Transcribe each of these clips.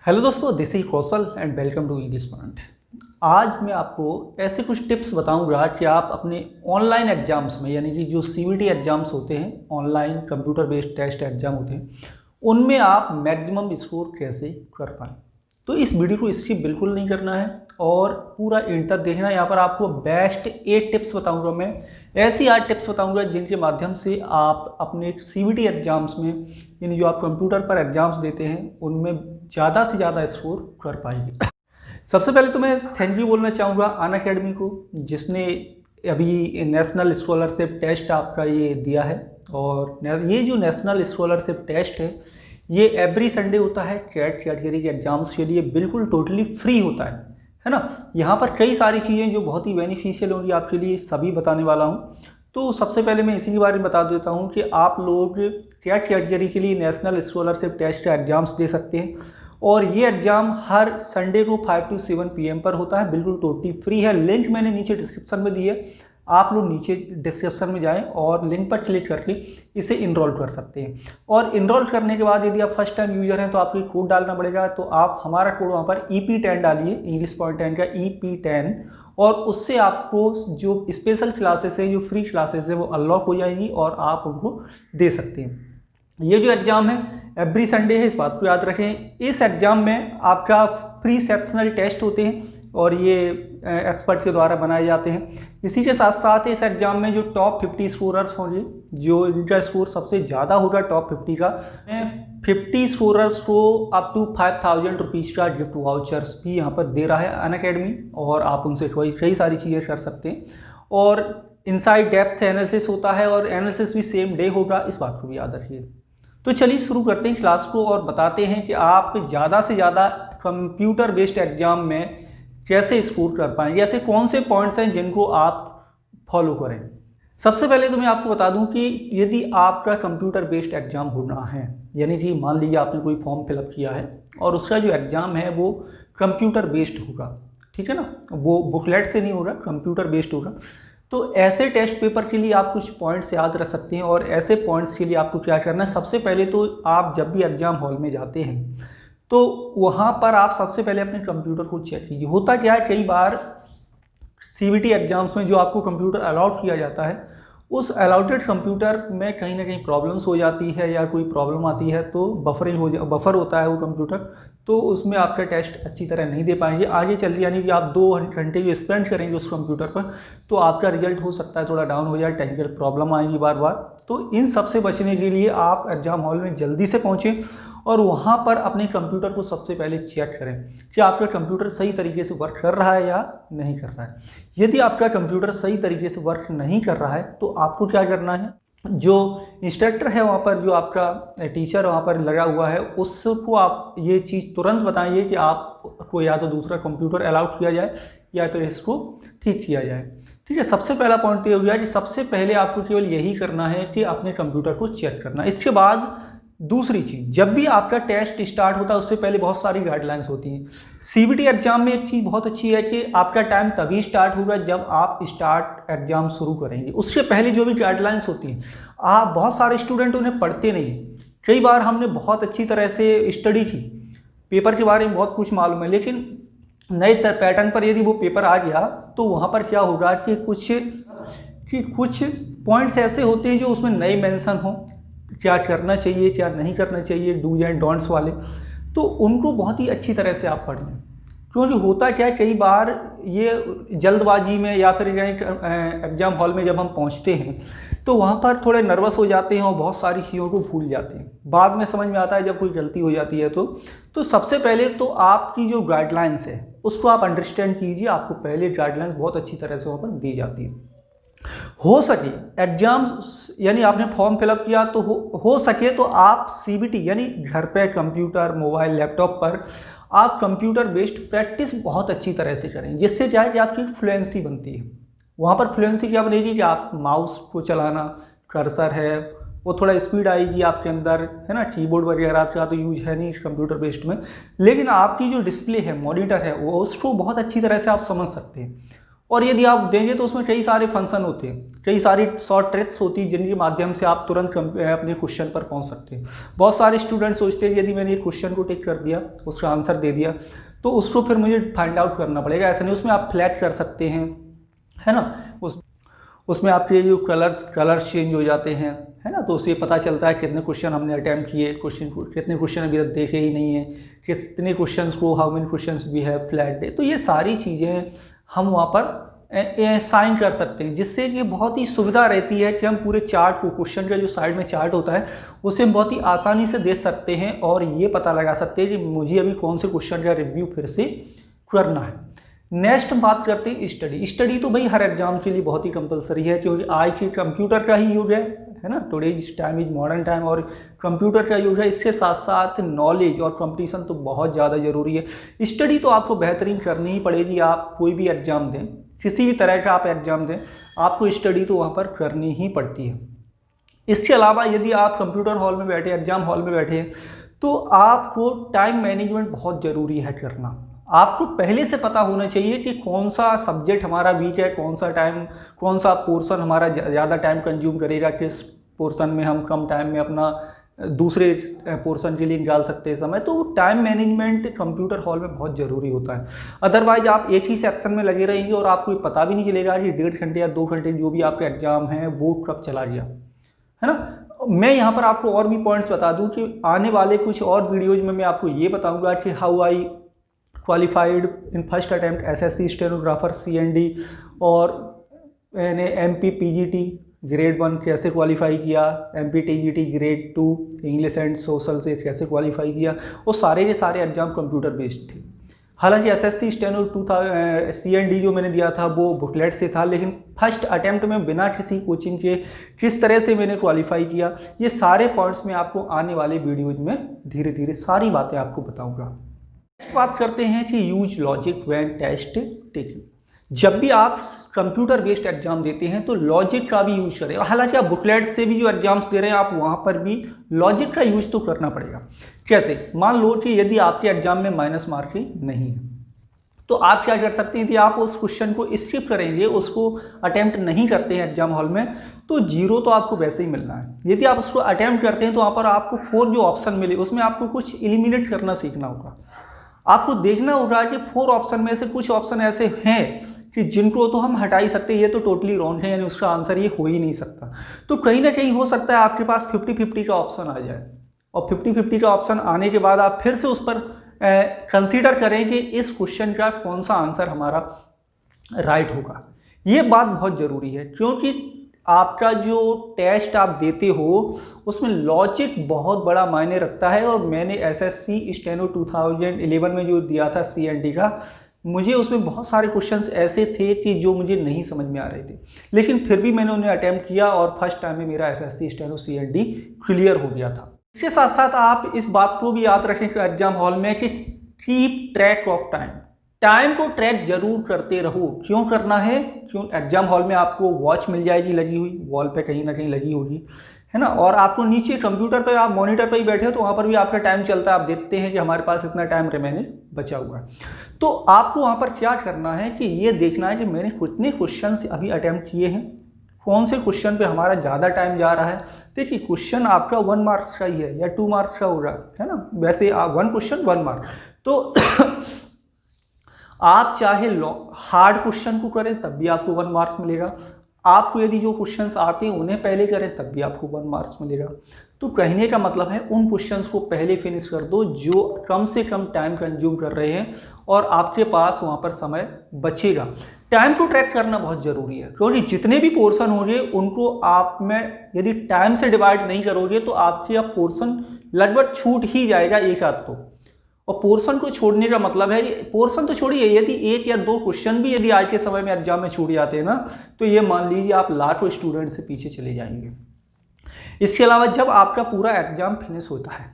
Hello दोस्तों, this is Kaushal and welcome to English Point. आज मैं आपको ऐसे कुछ टिप्स बताऊंगा कि आप अपने ऑनलाइन एग्जाम्स में, यानी कि जो सीवीटी एग्जाम्स होते हैं, online computer based test exam होते हैं, उनमें आप मैक्सिमम स्कोर कैसे कर पाएँ। तो इस वीडियो को स्किप बिल्कुल नहीं करना है और पूरा एंड तक देखना है। यहाँ पर आपको बेस्ट 8 टिप्स बताऊंगा मैं, ऐसी 8 टिप्स बताऊंगा जिनके माध्यम से आप अपने सीवीटी एग्जाम्स में, यानी जो आप कंप्यूटर पर एग्जाम्स देते हैं, उनमें ज़्यादा से ज़्यादा स्कोर कर पाएंगे। सबसे पहले तो मैं थैंक यू बोलना चाहूँगा अनअकैडमी को, जिसने अभी नेशनल स्कॉलरशिप टेस्ट आपका ये दिया है। और ये जो नेशनल स्कॉलरशिप टेस्ट है, ये एवरी संडे होता है। कैट कैटेगरी के एग्जाम्स के लिए बिल्कुल टोटली फ्री होता है ना। यहाँ पर कई सारी चीज़ें जो बहुत ही बेनिफिशियल होंगी आपके लिए, सभी बताने वाला हूँ। तो सबसे पहले मैं इसी के बारे में बता देता हूँ कि आप लोग कैट कैटेगरी के लिए नेशनल स्कॉलरशिप टेस्ट एग्जाम्स दे सकते हैं। और ये एग्ज़ाम हर संडे को 5 to 7 PM पर होता है, बिल्कुल टोटली फ्री है। लिंक मैंने नीचे डिस्क्रिप्शन में दी है, आप लोग नीचे डिस्क्रिप्शन में जाएं और लिंक पर क्लिक करके इसे इनरोल कर सकते हैं। और इनरोल करने के बाद यदि आप फर्स्ट टाइम यूजर हैं तो आपको कोड डालना पड़ेगा। तो आप हमारा कोड वहाँ पर EP10 डालिए, इंग्लिश पॉइंट 10 का EP10, और उससे आपको जो स्पेशल क्लासेस है, जो फ्री क्लासेस है, वो अनलॉक हो जाएगी और आप उनको दे सकते हैं। ये जो एग्ज़ाम है एवरी संडे है, इस बात को याद रखें। इस एग्ज़ाम में आपका प्री सेक्शनल टेस्ट होते हैं और ये एक्सपर्ट के द्वारा बनाए जाते हैं। इसी के साथ साथ इस एग्ज़ाम में जो टॉप 50 स्कोरर्स होंगे, जो इनका स्कोर सबसे ज़्यादा होगा टॉप 50 का, 50 स्कोरर्स को अप टू 5000 रुपीज़ का गिफ्ट वाउचर्स भी यहाँ पर दे रहा है अनअकैडमी, और आप उनसे कई सारी चीज़ें कर सकते हैं। और इनसाइड डेप्थ एनालिसिस होता है और एनालिसिस भी सेम डे होगा, इस बात को भी याद रखिए। तो चलिए शुरू करते हैं क्लास को और बताते हैं कि आप ज़्यादा से ज़्यादा कंप्यूटर बेस्ड एग्जाम में कैसे स्कोर कर पाएंगे, ऐसे कौन से पॉइंट्स हैं जिनको आप फॉलो करें। सबसे पहले तो मैं आपको बता दूं कि यदि आपका कंप्यूटर बेस्ड एग्जाम होना है, यानी कि मान लीजिए आपने कोई फॉर्म फिलअप किया है और उसका जो एग्ज़ाम है वो कंप्यूटर बेस्ड होगा, ठीक है ना, वो बुकलेट से नहीं होगा, कंप्यूटर बेस्ड होगा। तो ऐसे टेस्ट पेपर के लिए आप कुछ पॉइंट्स याद रख सकते हैं। और ऐसे पॉइंट्स के लिए आपको क्या करना है, सबसे पहले तो आप जब भी एग्जाम हॉल में जाते हैं तो वहाँ पर आप सबसे पहले अपने कंप्यूटर को चेक कीजिए। होता क्या है, कई बार सीवीटी एग्जाम्स में जो आपको कंप्यूटर अलाउड किया जाता है, उस अलाउटेड कंप्यूटर में कहीं ना कहीं प्रॉब्लम्स हो जाती है या कोई प्रॉब्लम आती है, तो बफर होता है वो कंप्यूटर, तो उसमें आपका टेस्ट अच्छी तरह नहीं दे पाएंगे आगे चल के। यानी कि आप 2 घंटे जो स्पेंड करेंगे उस कंप्यूटर पर, तो आपका रिजल्ट हो सकता है थोड़ा डाउन हो जाए, टेक्निकल प्रॉब्लम आएगी बार बार। तो इन सब से बचने के लिए आप एग्जाम हॉल में जल्दी से पहुँचें और वहाँ पर अपने कंप्यूटर को सबसे पहले चेक करें कि आपका कंप्यूटर सही तरीके से वर्क कर रहा है या नहीं कर रहा है। यदि आपका कंप्यूटर सही तरीके से वर्क नहीं कर रहा है तो आपको क्या करना है, जो इंस्ट्रक्टर है वहाँ पर, जो आपका टीचर वहाँ पर लगा हुआ है, उसको आप ये चीज़ तुरंत बताइए कि आपको या तो दूसरा कंप्यूटर अलाउड किया जाए या फिर इसको ठीक किया जाए। ठीक है, सबसे पहला पॉइंट तो ये हो गया कि सबसे पहले आपको केवल यही करना है कि अपने कंप्यूटर को चेक करना। इसके बाद दूसरी चीज़, जब भी आपका टेस्ट स्टार्ट होता है उससे पहले बहुत सारी गाइडलाइंस होती हैं। सीवीटी एग्जाम में एक चीज़ बहुत अच्छी है कि आपका टाइम तभी स्टार्ट होगा जब आप स्टार्ट एग्जाम शुरू करेंगे। उससे पहले जो भी गाइडलाइंस होती हैं, आप बहुत सारे स्टूडेंट उन्हें पढ़ते नहीं। कई बार हमने बहुत अच्छी तरह से स्टडी की, पेपर के बारे में बहुत कुछ मालूम है, लेकिन नए पैटर्न पर यदि वो पेपर आ गया तो वहाँ पर क्या होगा कि कुछ पॉइंट्स ऐसे होते हैं जो उसमें नए मेंशन हो, क्या करना चाहिए क्या नहीं करना चाहिए, डूज एंड डोंट्स वाले, तो उनको बहुत ही अच्छी तरह से आप पढ़ लें। क्योंकि होता क्या है, कई बार ये जल्दबाजी में या फिर एग्जाम हॉल में जब हम पहुंचते हैं तो वहाँ पर थोड़े नर्वस हो जाते हैं और बहुत सारी चीज़ों को भूल जाते हैं। बाद में समझ में आता है जब कोई गलती हो जाती है तो सबसे पहले तो आपकी जो गाइडलाइंस है उसको आप अंडरस्टैंड कीजिए। आपको पहले गाइडलाइंस बहुत अच्छी तरह से वहाँ पर दी जाती है। हो सके एग्जाम्स, यानी आपने फॉर्म फिलअप किया तो हो सके तो आप सीबीटी, यानी घर पे कंप्यूटर, मोबाइल, लैपटॉप पर आप कंप्यूटर बेस्ड प्रैक्टिस बहुत अच्छी तरह से करें, जिससे क्या है कि आपकी फ्लुएंसी बनती है। वहाँ पर फ्लुएंसी क्या बनेगी कि आप माउस को चलाना, कर्सर है वो थोड़ा स्पीड आएगी आपके अंदर, है ना। कीबोर्ड वगैरह आपका तो यूज है नहीं कंप्यूटर बेस्ड में, लेकिन आपकी जो डिस्प्ले है, मॉनिटर है, वो उसको बहुत अच्छी तरह से आप समझ सकते हैं। और यदि आप देंगे तो उसमें कई सारे फंक्शन होते हैं, कई सारी शॉर्ट ट्रिक्स होती हैं जिनके माध्यम से आप तुरंत अपने क्वेश्चन पर पहुंच सकते हैं। बहुत सारे स्टूडेंट सोचते हैं यदि मैंने एक क्वेश्चन को टिक कर दिया, उसका आंसर दे दिया, तो उसको फिर मुझे फाइंड आउट करना पड़ेगा। ऐसा नहीं, उसमें आप फ्लैट कर सकते हैं, है ना। उसमें आपके जो कलर्स चेंज हो जाते हैं, है ना, तो उससे पता चलता है कितने क्वेश्चन हमने अटैम्प्ट किए, कितने क्वेश्चन अभी तक देखे ही नहीं है, कितने क्वेश्चंस को, how many questions we have flat day. तो ये सारी चीज़ें हम वहाँ पर साइन कर सकते हैं, जिससे कि बहुत ही सुविधा रहती है कि हम पूरे चार्ट को, क्वेश्चन का जो साइड में चार्ट होता है उसे हम बहुत ही आसानी से देख सकते हैं और ये पता लगा सकते हैं कि मुझे अभी कौन से क्वेश्चन का रिव्यू फिर से करना है। नेक्स्ट बात करते हैं स्टडी तो भाई हर एग्जाम के लिए बहुत ही कंपलसरी है, क्योंकि आज की कंप्यूटर का ही युग है ना, today's time is modern time और कंप्यूटर का युग है। इसके साथ साथ नॉलेज और कंपटीशन तो बहुत ज़्यादा ज़रूरी है। स्टडी तो आपको बेहतरीन करनी ही पड़ेगी। आप कोई भी एग्जाम दें, किसी भी तरह का आप एग्जाम दें, आपको स्टडी तो वहाँ पर करनी ही पड़ती है। इसके अलावा यदि आप कंप्यूटर हॉल में बैठे, एग्जाम हॉल में बैठे हैं, तो आपको टाइम मैनेजमेंट बहुत ज़रूरी है करना। आपको पहले से पता होना चाहिए कि कौन सा सब्जेक्ट हमारा वीक है, कौन सा पोर्शन हमारा ज़्यादा टाइम कंज्यूम करेगा, किस पोर्शन में हम कम टाइम में अपना दूसरे पोर्शन के लिए निकाल सकते हैं समय। तो टाइम मैनेजमेंट कंप्यूटर हॉल में बहुत ज़रूरी होता है। अदरवाइज आप एक ही सेक्शन में लगे रहेंगे और आपको पता भी नहीं चलेगा कि 1.5 घंटे या 2 घंटे जो भी आपका एग्जाम है वो कब चला गया, है ना। मैं यहाँ पर आपको और भी पॉइंट्स बता दूँ कि आने वाले कुछ और वीडियोज़ में मैं आपको ये बताऊँगा कि how I qualified in first attempt SSC stenographer CND, और मैंने MP PGT ग्रेड 1 कैसे क्वालिफाई किया, MP TGT grade 2 English and social से कैसे क्वालिफाई किया। वो सारे के सारे एग्जाम कंप्यूटर बेस्ड थे। हालांकि SSC स्टेनो 2000 CND जो मैंने दिया था वो बुकलेट से था, लेकिन फर्स्ट अटैम्प्ट में बिना किसी कोचिंग के किस तरह से मैंने क्वालिफाई किया, ये सारे पॉइंट्स मैं आपको आने वाले वीडियोज में धीरे धीरे सारी बातें आपको बताऊँगा। बात करते हैं कि use logic when test taking. जब भी आप कंप्यूटर बेस्ड एग्जाम देते हैं तो लॉजिक का भी यूज करें। हालांकि आप बुकलेट से भी जो एग्जाम्स दे रहे हैं आप वहां पर भी लॉजिक का यूज तो करना पड़ेगा। कैसे? मान लो कि यदि आपके एग्जाम में माइनस मार्किंग नहीं है तो आप क्या कर सकते हैं, यदि आप उस क्वेश्चन को स्किप करेंगे, उसको अटेम्प्ट नहीं करते हैं एग्जाम हॉल में, तो 0 तो आपको वैसे ही मिलना है। यदि आप उसको अटेम्प्ट करते हैं तो वहाँ पर आपको 4 जो ऑप्शन मिले उसमें आपको कुछ एलिमिनेट करना सीखना होगा। आपको देखना होगा कि 4 ऑप्शन में से कुछ ऑप्शन ऐसे हैं कि जिनको तो हम हटा ही सकते हैं, ये तो टोटली रॉन्ग है, यानी उसका आंसर ये हो ही नहीं सकता। तो कहीं ना कहीं हो सकता है आपके पास 50-50 का ऑप्शन आ जाए, और 50-50 का ऑप्शन आने के बाद आप फिर से उस पर कंसीडर करें कि इस क्वेश्चन का कौन सा आंसर हमारा राइट होगा। ये बात बहुत ज़रूरी है, क्योंकि आपका जो टेस्ट आप देते हो उसमें लॉजिक बहुत बड़ा मायने रखता है। और मैंने SSC स्टेनो 2011 में जो दिया था CND का, मुझे उसमें बहुत सारे क्वेश्चंस ऐसे थे कि जो मुझे नहीं समझ में आ रहे थे, लेकिन फिर भी मैंने उन्हें अटैम्प्ट किया और फर्स्ट टाइम में मेरा SSC स्टेनो CND क्लियर हो गया था। इसके साथ साथ आप इस बात को भी याद रखें एग्जाम हॉल में कि कीप ट्रैक ऑफ टाइम को ट्रैक जरूर करते रहो। क्यों करना है? क्यों? एग्जाम हॉल में आपको वॉच मिल जाएगी लगी हुई, वॉल पे कहीं ना कहीं लगी होगी, है ना, और आपको नीचे कंप्यूटर पे आप मॉनिटर पे ही बैठे हो तो वहाँ पर भी आपका टाइम चलता है, आप देखते हैं कि हमारे पास इतना टाइम रिमेनिंग बचा हुआ है। तो आपको वहाँ पर क्या करना है कि ये देखना है कि मैंने कितने क्वेश्चन अभी अटैम्प्ट किए हैं, कौन से क्वेश्चन पे हमारा ज़्यादा टाइम जा रहा है। देखिए क्वेश्चन आपका 1 मार्क्स का ही है या 2 मार्क्स का हो रहा है ना, वैसे 1 क्वेश्चन 1 मार्क। तो आप चाहे हार्ड क्वेश्चन को करें तब भी आपको 1 मार्क्स मिलेगा, आपको यदि जो क्वेश्चंस आते हैं उन्हें पहले करें तब भी आपको 1 मार्क्स मिलेगा। तो कहने का मतलब है उन क्वेश्चंस को पहले फिनिश कर दो जो कम से कम टाइम कंज्यूम कर रहे हैं और आपके पास वहाँ पर समय बचेगा। टाइम को ट्रैक करना बहुत ज़रूरी है, क्योंकि जितने भी पोर्शन होंगे उनको आप में यदि टाइम से डिवाइड नहीं करोगे तो आपके आप पोर्शन लगभग छूट ही जाएगा एक आध तो। और पोर्शन को छोड़ने का मतलब है, पोर्शन तो छोड़िए, यदि 1 या 2 क्वेश्चन भी यदि आज के समय में एग्जाम में छूट जाते हैं ना, तो ये मान लीजिए आप लाखों स्टूडेंट से पीछे चले जाएंगे। इसके अलावा जब आपका पूरा एग्जाम फिनिश होता है,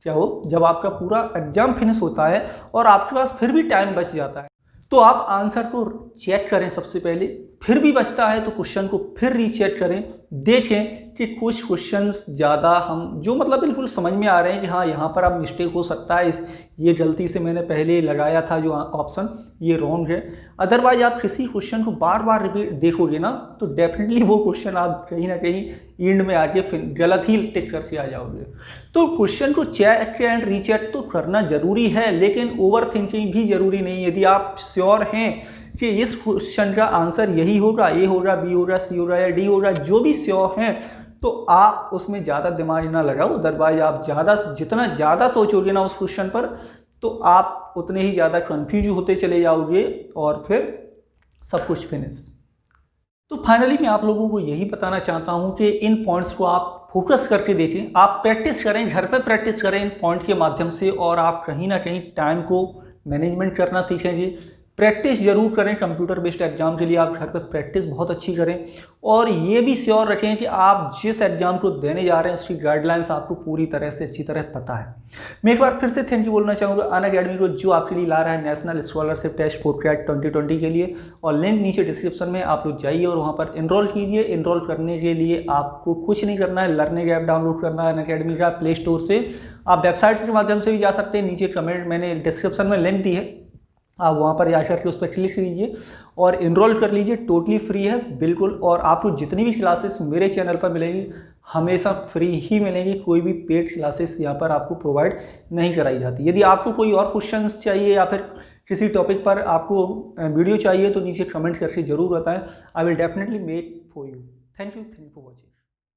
क्या हो, जब आपका पूरा एग्जाम फिनिश होता है और आपके पास फिर भी टाइम बच जाता है, तो आप आंसर को चेक करें सबसे पहले, फिर भी बचता है तो क्वेश्चन को फिर रीचेक करें, देखें कि कुछ क्वेश्चंस ज़्यादा हम जो मतलब बिल्कुल समझ में आ रहे हैं कि हाँ यहाँ पर अब मिस्टेक हो सकता है, ये गलती से मैंने पहले लगाया था जो ऑप्शन ये रॉन्ग है। अदरवाइज आप किसी क्वेश्चन को बार बार रिपीट देखोगे ना तो डेफिनेटली वो क्वेश्चन आप कहीं ना कहीं एंड में आके फिर गलत ही टिक करके आ जाओगे। तो क्वेश्चन को चेक एंड रीचेक तो करना जरूरी है, लेकिन ओवर थिंकिंग भी जरूरी नहीं। यदि आप श्योर हैं कि इस क्वेश्चन का आंसर यही होगा, ए होगा, बी होगा, सी होगा या डी होगा, जो भी श्योर हैं, तो आप उसमें ज़्यादा दिमाग ना लगाओ। अदरवाइज आप जितना ज़्यादा सोचोगे ना उस क्वेश्चन पर तो आप उतने ही ज़्यादा कंफ्यूज होते चले जाओगे और फिर सब कुछ फिनिश। तो फाइनली मैं आप लोगों को यही बताना चाहता हूँ कि इन पॉइंट्स को आप फोकस करके देखें, आप प्रैक्टिस करें, घर पे प्रैक्टिस करें इन पॉइंट के माध्यम से, और आप कहीं ना कहीं टाइम को मैनेजमेंट करना सीखेंगे। प्रैक्टिस जरूर करें, कंप्यूटर बेस्ड एग्जाम के लिए आप घर पर प्रैक्टिस बहुत अच्छी करें, और ये भी श्योर रखें कि आप जिस एग्जाम को देने जा रहे हैं उसकी गाइडलाइंस आपको पूरी तरह से अच्छी तरह पता है। मैं एक बार फिर से थैंक यू बोलना चाहूँगा अनअकैडमी को, जो आपके लिए ला रहा है national scholarship test for CAT 2020 के लिए, और लिंक नीचे डिस्क्रिप्शन में आप लोग जाइए और वहाँ पर एनरोल कीजिए। एनरोल करने के लिए आपको कुछ नहीं करना है, लर्निंग ऐप डाउनलोड करना है अनअकैडमी का प्ले स्टोर से, आप वेबसाइट्स के माध्यम से भी जा सकते हैं। नीचे कमेंट मैंने डिस्क्रिप्शन में लिंक दी है, आप वहाँ पर जाकर के उस पर क्लिक कीजिए और इनरोल कर लीजिए। टोटली फ्री है बिल्कुल, और आपको जितनी भी क्लासेस मेरे चैनल पर मिलेंगी हमेशा फ्री ही मिलेंगी, कोई भी पेड क्लासेस यहाँ पर आपको प्रोवाइड नहीं कराई जाती। यदि आपको कोई और क्वेश्चंस चाहिए या फिर किसी टॉपिक पर आपको वीडियो चाहिए तो नीचे कमेंट करके ज़रूर बताएं। I will definitely make for you. Thank you for watching.